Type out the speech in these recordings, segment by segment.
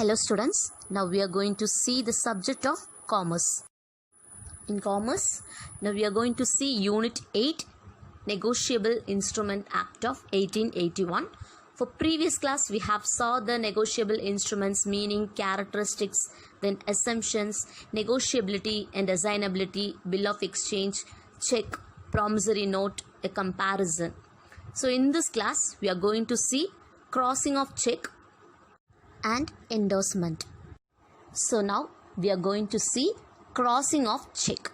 Hello students, now we are going to see the subject of commerce. In commerce, now we are going to see Unit 8, Negotiable Instrument Act of 1881. For previous class, we have saw the negotiable instruments meaning, characteristics, then assumptions, negotiability and assignability, bill of exchange, check, promissory note, a comparison. So in this class, we are going to see crossing of check and endorsement. So now we are going to see crossing of check.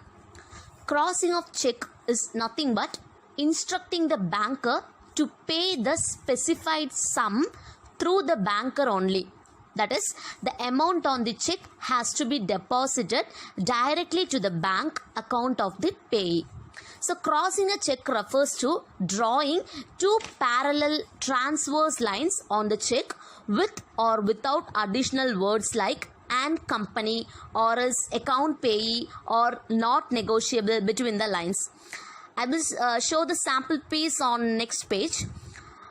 Crossing of check is nothing but instructing the banker to pay the specified sum through the banker only. That is, the amount on the check has to be deposited directly to the bank account of the payee. So crossing a check refers to drawing two parallel transverse lines on the check with or without additional words like and company or as account payee or not negotiable between the lines. I will show the sample piece on next page.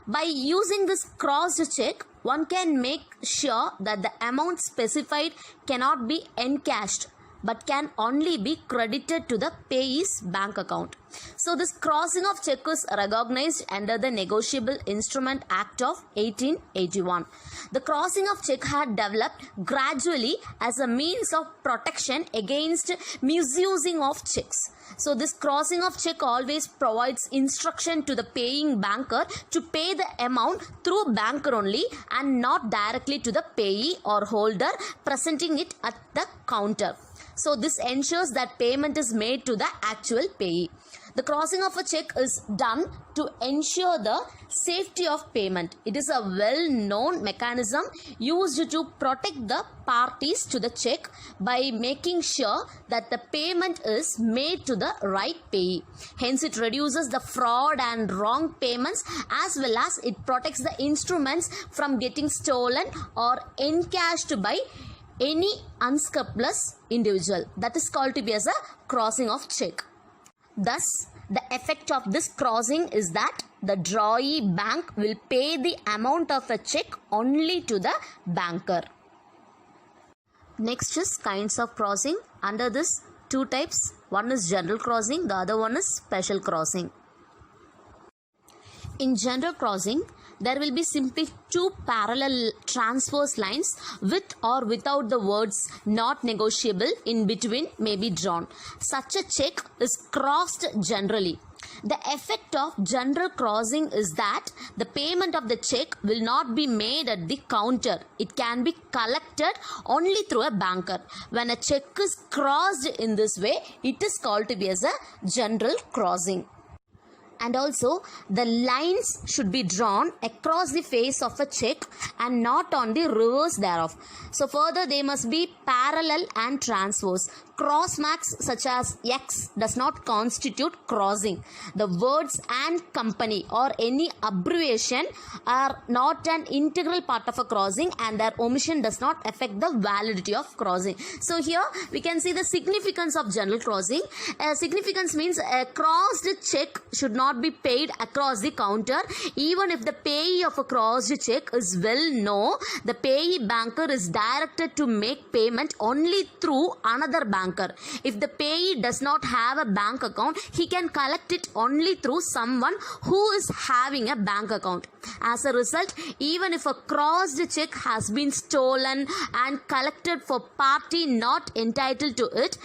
By using this crossed check, one can make sure that the amount specified cannot be encashed but can only be credited to the payee's bank account. So this crossing of check is recognized under the Negotiable Instrument Act of 1881. The crossing of check had developed gradually as a means of protection against misusing of checks. So this crossing of check always provides instruction to the paying banker to pay the amount through banker only and not directly to the payee or holder presenting it at the counter. So this ensures that payment is made to the actual payee. The crossing of a check is done to ensure the safety of payment. It is a well-known mechanism used to protect the parties to the check by making sure that the payment is made to the right payee. Hence, it reduces the fraud and wrong payments as well as it protects the instruments from getting stolen or encashed by any unscrupulous individual. That is called to be as a crossing of check. Thus, the effect of this crossing is that the drawee bank will pay the amount of a check only to the banker. Next is kinds of crossing. Under this, two types. One is general crossing, the other one is special crossing. In general crossing, there will be simply two parallel transverse lines with or without the words not negotiable in between may be drawn. Such a check is crossed generally. The effect of general crossing is that the payment of the check will not be made at the counter. It can be collected only through a banker. When a check is crossed in this way, it is called to be as a general crossing. And also, the lines should be drawn across the face of a check and not on the reverse thereof. So further, they must be parallel and transverse. Cross marks such as X does not constitute crossing. The words and company or any abbreviation are not an integral part of a crossing and their omission does not affect the validity of crossing. So here we can see the significance of general crossing. Significance means a crossed check should not be paid across the counter even if the payee of a crossed check is well known. The payee banker is directed to make payment only through another banker. If the payee does not have a bank account, he can collect it only through someone who is having a bank account. As a result, even if a crossed check has been stolen and collected for party not entitled to it,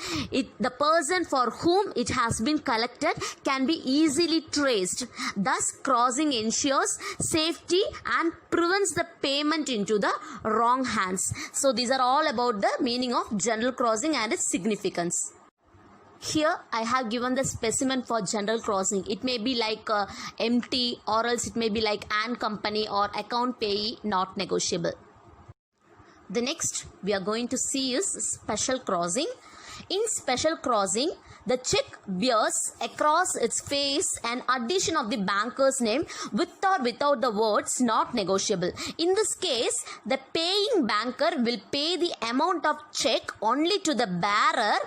the person for whom it has been collected can be easily traced. Thus, crossing ensures safety and prevents the payment into the wrong hands. So, these are all about the meaning of general crossing and its significance. Here I have given the specimen for general crossing. It may be like empty or else it may be like and company or account payee not negotiable. The next we are going to see is special crossing. In special crossing, the check bears across its face an addition of the banker's name with or without the words not negotiable. In this case, the paying banker will pay the amount of check only to the bearer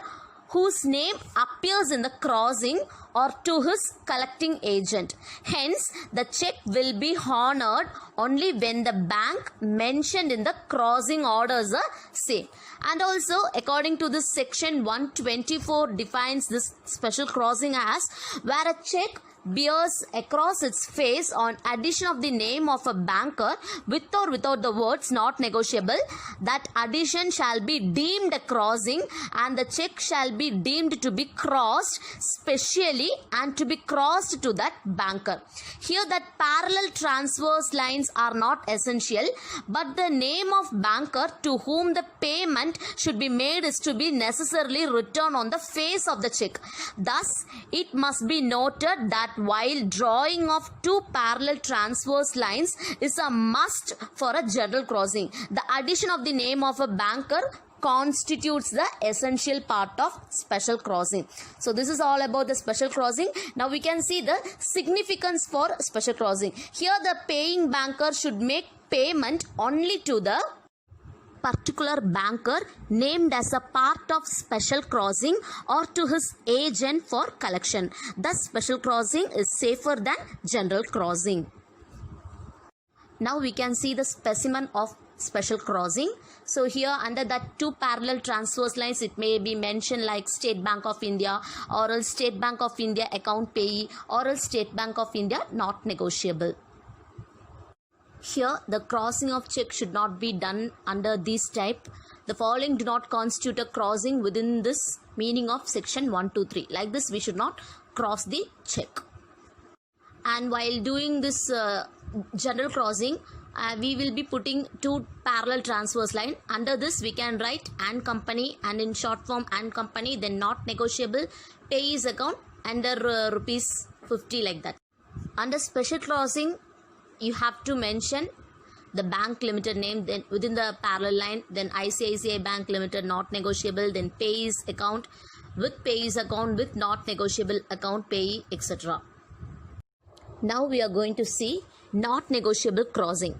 whose name appears in the crossing or to his collecting agent. Hence, the check will be honored only when the bank mentioned in the crossing orders are same. And also, according to this section 124 defines this special crossing as where a check bears across its face on addition of the name of a banker with or without the words not negotiable, that addition shall be deemed a crossing and the check shall be deemed to be crossed specially and to be crossed to that banker. Here that parallel transverse lines are not essential, but the name of banker to whom the payment should be made is to be necessarily written on the face of the check. Thus, it must be noted that while drawing of two parallel transverse lines is a must for a general crossing, the addition of the name of a banker constitutes the essential part of special crossing. So this is all about the special crossing. Now we can see the significance for special crossing. Here the paying banker should make payment only to the particular banker named as a part of special crossing or to his agent for collection. Thus, special crossing is safer than general crossing. Now we can see the specimen of special crossing. So here under that two parallel transverse lines, it may be mentioned like State Bank of India or else State Bank of India account payee or else State Bank of India not negotiable. Here, the crossing of check should not be done under this type. The following do not constitute a crossing within this meaning of section 123. Like this, we should not cross the check. And while doing this general crossing, we will be putting two parallel transverse line. Under this, we can write and company, and in short form and company, then not negotiable, payee's account under rupees 50, like that. Under special crossing, you have to mention the bank limited name, then within the parallel line, then ICICI Bank Limited not negotiable, then payee's account with payee's account with not negotiable account payee, etc. Now we are going to see not negotiable crossing.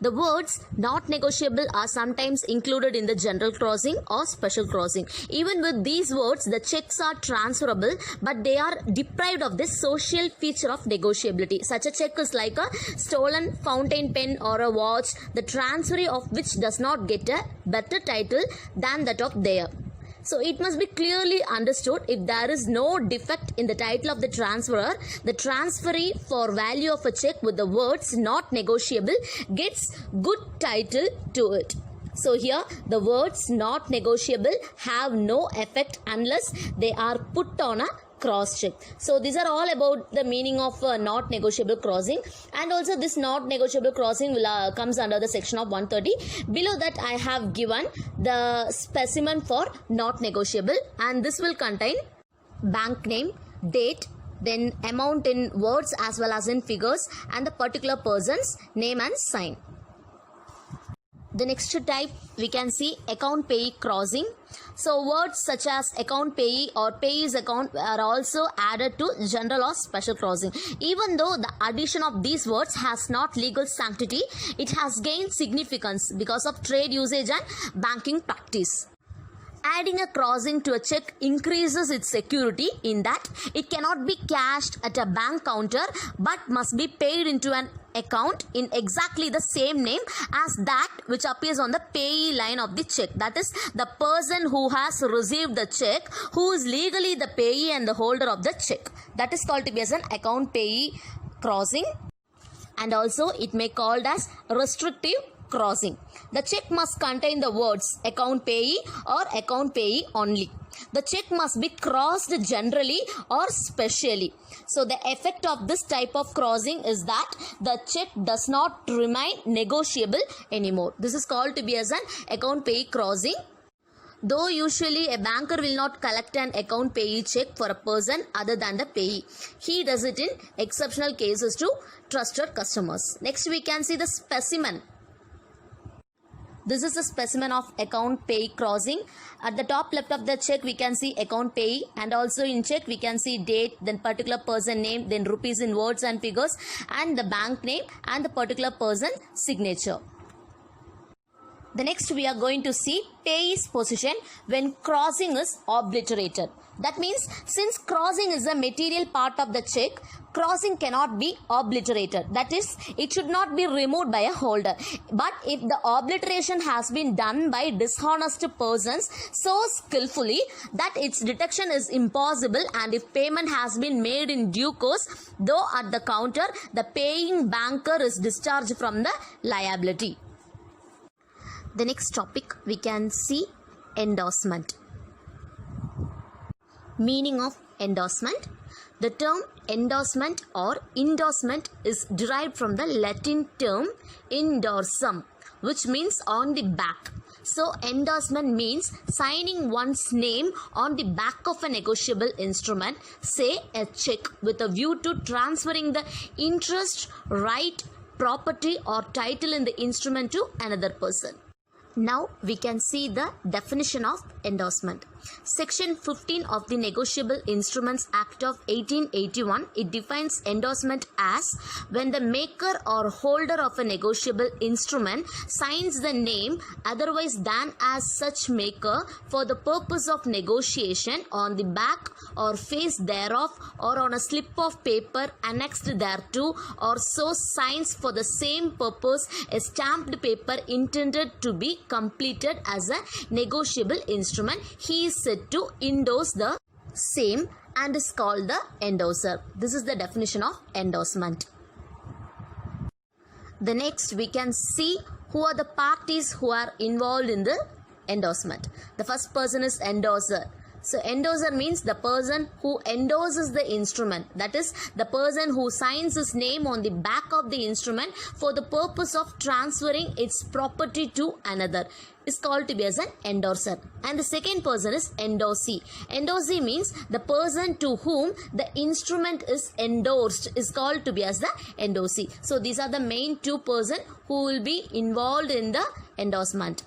The words not negotiable are sometimes included in the general crossing or special crossing. Even with these words, the checks are transferable, but they are deprived of this social feature of negotiability. Such a check is like a stolen fountain pen or a watch, the transferee of which does not get a better title than that of their. So it must be clearly understood, if there is no defect in the title of the transferor, the transferee for value of a check with the words not negotiable gets good title to it. So here the words not negotiable have no effect unless they are put on a cross check. So these are all about the meaning of not negotiable crossing, and also this not negotiable crossing will comes under the section of 130. Below that I have given the specimen for not negotiable, and this will contain bank name, date, then amount in words as well as in figures, and the particular person's name and sign. The next type we can see account payee crossing. So words such as account payee or payee's account are also added to general or special crossing. Even though the addition of these words has not legal sanctity, it has gained significance because of trade usage and banking practice. Adding a crossing to a check increases its security in that it cannot be cashed at a bank counter but must be paid into an account in exactly the same name as that which appears on the payee line of the check. That is, the person who has received the check, who is legally the payee and the holder of the check. That is called to be as an account payee crossing, and also it may called as restrictive crossing. The check must contain the words account payee or account payee only. The check must be crossed generally or specially. So the effect of this type of crossing is that the check does not remain negotiable anymore. This is called to be as an account payee crossing. Though usually a banker will not collect an account payee check for a person other than the payee. He does it in exceptional cases to trusted customers. Next we can see the specimen. This is a specimen of account payee crossing. At the top left of the check we can see account payee, and also in check we can see date, then particular person name, then rupees in words and figures, and the bank name and the particular person signature. The next we are going to see payee's position when crossing is obliterated. That means since crossing is a material part of the check, crossing cannot be obliterated. That is, it should not be removed by a holder. But if the obliteration has been done by dishonest persons so skillfully that its detection is impossible, and if payment has been made in due course, though at the counter, the paying banker is discharged from the liability. The next topic we can see endorsement. Meaning of endorsement. The term endorsement or endorsement is derived from the Latin term endorsum, which means on the back. So endorsement means signing one's name on the back of a negotiable instrument, say a check, with a view to transferring the interest, right, property or title in the instrument to another person. Now we can see the definition of endorsement. Section 15 of the Negotiable Instruments Act of 1881, it defines endorsement as when the maker or holder of a negotiable instrument signs the name otherwise than as such maker for the purpose of negotiation on the back or face thereof, or on a slip of paper annexed thereto, or so signs for the same purpose a stamped paper intended to be completed as a negotiable instrument, he is said to endorse the same and is called the endorser. This is the definition of endorsement. The next we can see who are the parties who are involved in the endorsement. The first person is endorser. So endorser means the person who endorses the instrument. That is, the person who signs his name on the back of the instrument for the purpose of transferring its property to another is called to be as an endorser. And the second person is endorsee. Endorsee means the person to whom the instrument is endorsed is called to be as the endorsee. So these are the main two persons who will be involved in the endorsement.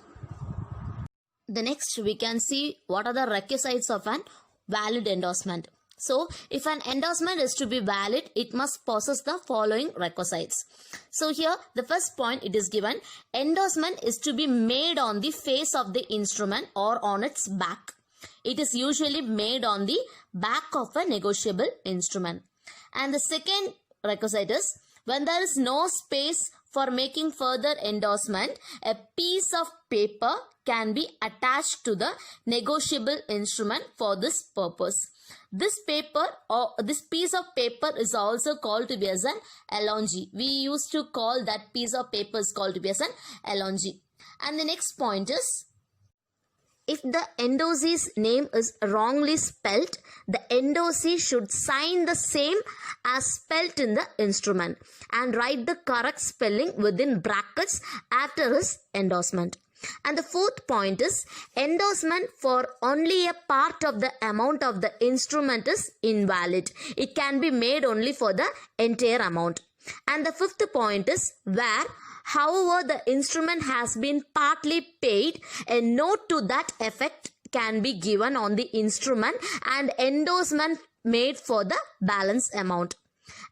The next we can see what are the requisites of an valid endorsement. So if an endorsement is to be valid, it must possess the following requisites. So here the first point it is given, endorsement is to be made on the face of the instrument or on its back. It is usually made on the back of a negotiable instrument. And the second requisite is, when there is no space for making further endorsement, a piece of paper can be attached to the negotiable instrument for this purpose. This paper or this piece of paper is also called to be as an allonge. We used to call that piece of paper is called to be as an allonge. And the next point is, if the endorsee's name is wrongly spelt, the endorsee should sign the same as spelt in the instrument and write the correct spelling within brackets after his endorsement. And the fourth point is, endorsement for only a part of the amount of the instrument is invalid. It can be made only for the entire amount. And the fifth point is, where however the instrument has been partly paid, a note to that effect can be given on the instrument and endorsement made for the balance amount.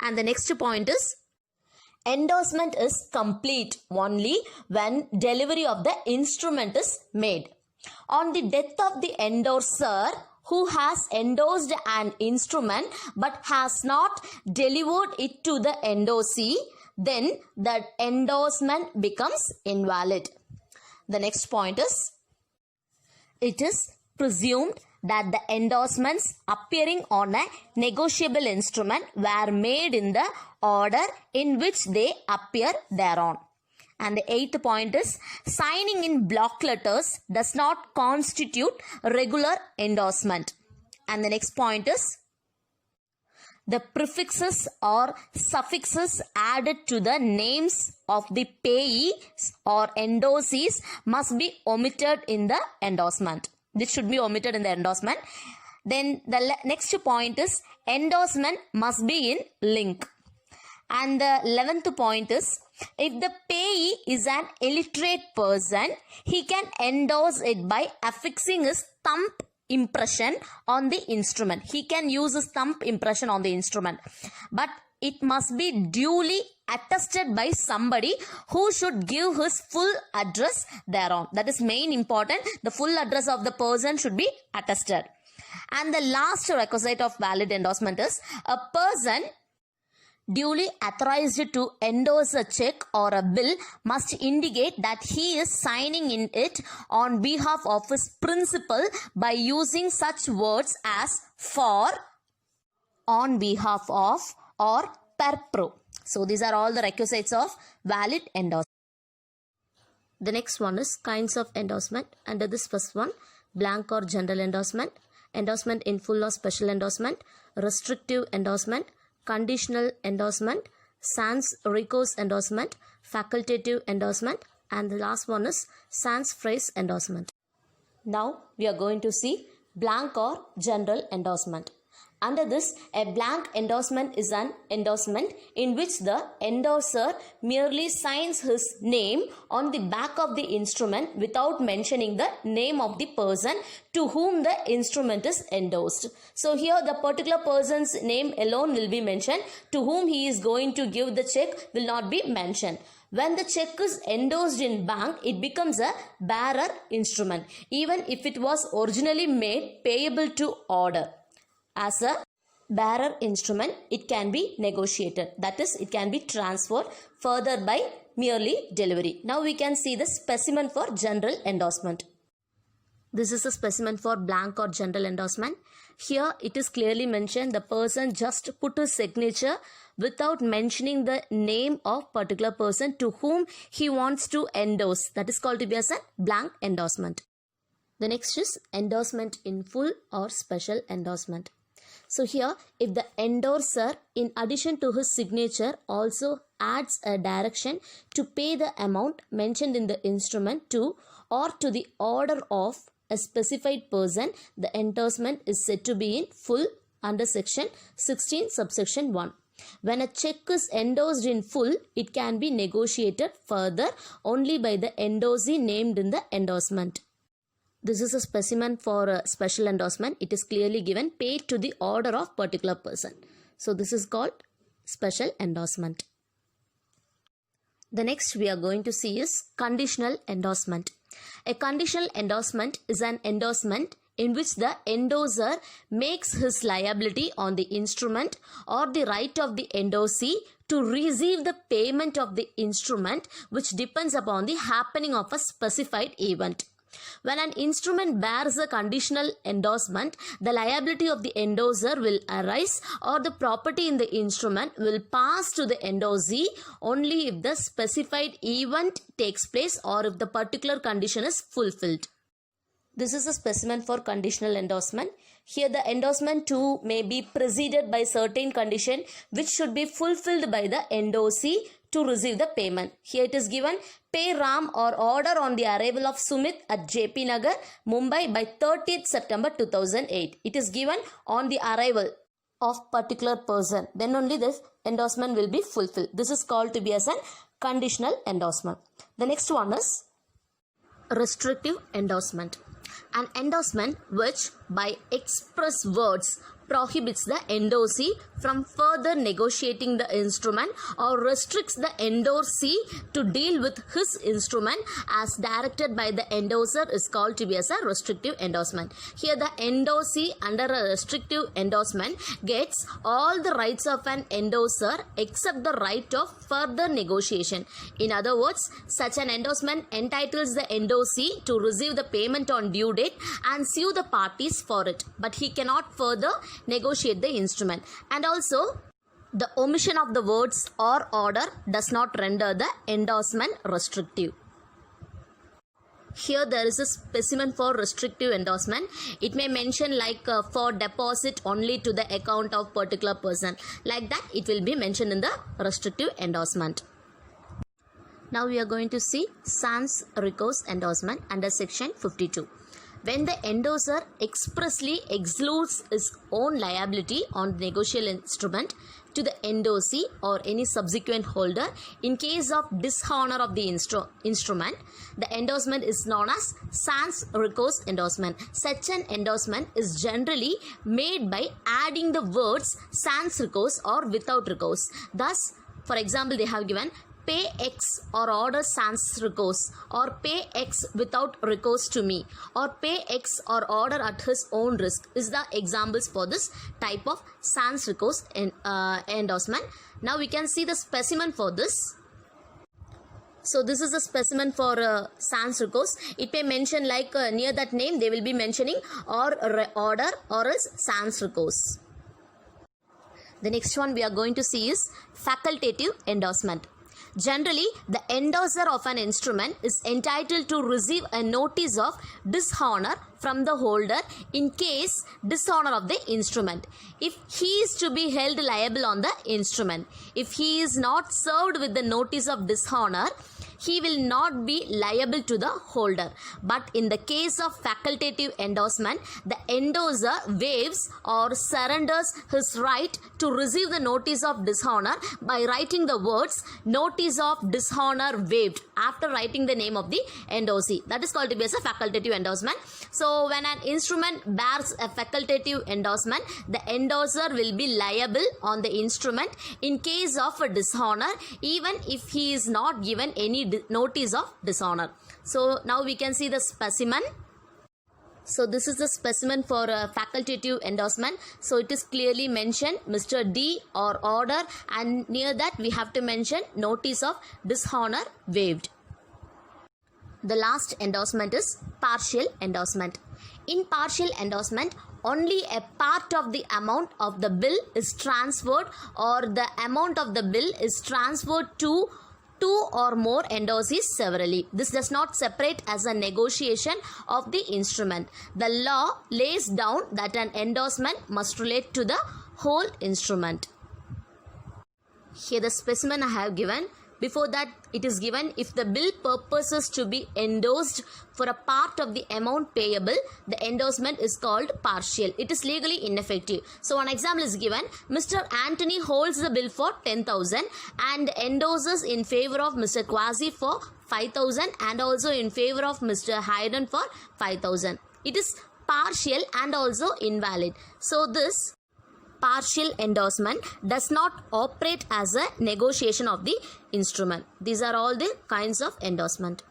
And the next point is, endorsement is complete only when delivery of the instrument is made. On the death of the endorser who has endorsed an instrument but has not delivered it to the endorsee, then the endorsement becomes invalid. The next point is, it is presumed that the endorsements appearing on a negotiable instrument were made in the order in which they appear thereon. And the eighth point is, signing in block letters does not constitute regular endorsement. And the next point is, the prefixes or suffixes added to the names of the payees or endorsees must be omitted in the endorsement. This should be omitted in the endorsement. Then the next point is, endorsement must be in link. And the 11th point is, if the payee is an illiterate person, he can endorse it by affixing his thumb impression on the instrument. He can use his thumb impression on the instrument. But it must be duly attested by somebody who should give his full address thereon. That is main important. The full address of the person should be attested. And the last requisite of valid endorsement is a person duly authorized to endorse a check or a bill must indicate that he is signing in it on behalf of his principal by using such words as for, on behalf of, or per pro. So these are all the requisites of valid endorsement. The next one is kinds of endorsement. Under this first one, blank or general endorsement, endorsement in full or special endorsement, restrictive endorsement, conditional endorsement, sans recourse endorsement, facultative endorsement, and the last one is sans phrase endorsement. Now we are going to see blank or general endorsement. Under this, a blank endorsement is an endorsement in which the endorser merely signs his name on the back of the instrument without mentioning the name of the person to whom the instrument is endorsed. So here the particular person's name alone will be mentioned. To whom he is going to give the check will not be mentioned. When the check is endorsed in bank, it becomes a bearer instrument, even if it was originally made payable to order. As a bearer instrument, it can be negotiated. That is, it can be transferred further by merely delivery. Now we can see the specimen for general endorsement. This is a specimen for blank or general endorsement. Here it is clearly mentioned the person just put his signature without mentioning the name of particular person to whom he wants to endorse. That is called to be as a blank endorsement. The next is endorsement in full or special endorsement. So here, if the endorser, in addition to his signature, also adds a direction to pay the amount mentioned in the instrument to or to the order of a specified person, the endorsement is said to be in full under section 16 subsection 1. When a check is endorsed in full, it can be negotiated further only by the endorsee named in the endorsement. This is a specimen for a special endorsement. It is clearly given paid to the order of particular person. So this is called special endorsement. The next we are going to see is conditional endorsement. A conditional endorsement is an endorsement in which the endorser makes his liability on the instrument or the right of the endorsee to receive the payment of the instrument, which depends upon the happening of a specified event. When an instrument bears a conditional endorsement, the liability of the endorser will arise or the property in the instrument will pass to the endorsee only if the specified event takes place or if the particular condition is fulfilled. This is a specimen for conditional endorsement. Here the endorsement too may be preceded by certain condition which should be fulfilled by the endorsee to receive the payment. Here it is given, pay Ram or order on the arrival of Sumit at JP Nagar, Mumbai by 30th September 2008. It is given on the arrival of particular person. Then only this endorsement will be fulfilled. This is called to be as a conditional endorsement. The next one is restrictive endorsement. An endorsement which by express words prohibits the endorsee from further negotiating the instrument or restricts the endorsee to deal with his instrument as directed by the endorser is called to be as a restrictive endorsement. Here the endorsee under a restrictive endorsement gets all the rights of an endorser except the right of further negotiation. In other words, such an endorsement entitles the endorsee to receive the payment on due date and sue the parties for it, but he cannot further negotiate the instrument. And also, the omission of the words or order does not render the endorsement restrictive. Here there is a specimen for restrictive endorsement. It may mention like for deposit only to the account of particular person. Like that it will be mentioned in the restrictive endorsement. Now we are going to see sans recourse endorsement under section 52. When the endorser expressly excludes his own liability on the negotiable instrument to the endorsee or any subsequent holder in case of dishonor of the instrument, the endorsement is known as sans recourse endorsement. Such an endorsement is generally made by adding the words sans recourse or without recourse. Thus, for example, they have given pay X or order sans recourse, or pay X without recourse to me, or pay X or order at his own risk is the examples for this type of sans recourse endorsement. Now we can see the specimen for this. So this is a specimen for sans recourse. It may mention like near that name they will be mentioning or order or else sans recourse. The next one we are going to see is facultative endorsement. Generally, the endorser of an instrument is entitled to receive a notice of dishonor from the holder in case dishonor of the instrument. If he is to be held liable on the instrument, if he is not served with the notice of dishonor, he will not be liable to the holder. But in the case of facultative endorsement, the endorser waives or surrenders his right to receive the notice of dishonor by writing the words notice of dishonor waived after writing the name of the endorsee. That is called to be as a facultative endorsement. So when an instrument bears a facultative endorsement, the endorser will be liable on the instrument in case of a dishonor, even if he is not given any notice of dishonor. So now we can see the specimen. So this is the specimen for a facultative endorsement. So it is clearly mentioned Mr. D or order, and near that we have to mention notice of dishonor waived. The last endorsement is partial endorsement. In partial endorsement, only a part of the amount of the bill is transferred, or the amount of the bill is transferred to two or more endorsees severally. This does not separate as a negotiation of the instrument. The law lays down that an endorsement must relate to the whole instrument. Here the specimen I have given. Before that, it is given if the bill purposes to be endorsed for a part of the amount payable, the endorsement is called partial. It is legally ineffective. So one example is given. Mr. Anthony holds the bill for 10,000 and endorses in favor of Mr. Quasi for 5,000 and also in favor of Mr. Hayden for 5,000. It is partial and also invalid. So this partial endorsement does not operate as a negotiation of the instrument. These are all the kinds of endorsement.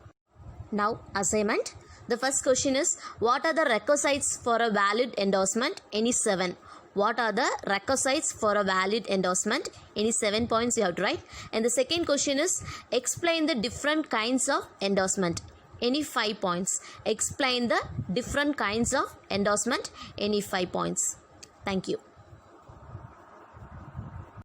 Now assignment. The first question is, what are the requisites for a valid endorsement? Any 7. What are the requisites for a valid endorsement? Any 7 points you have to write. And the second question is, explain the different kinds of endorsement. Any 5 points. Explain the different kinds of endorsement. Any 5 points. Thank you.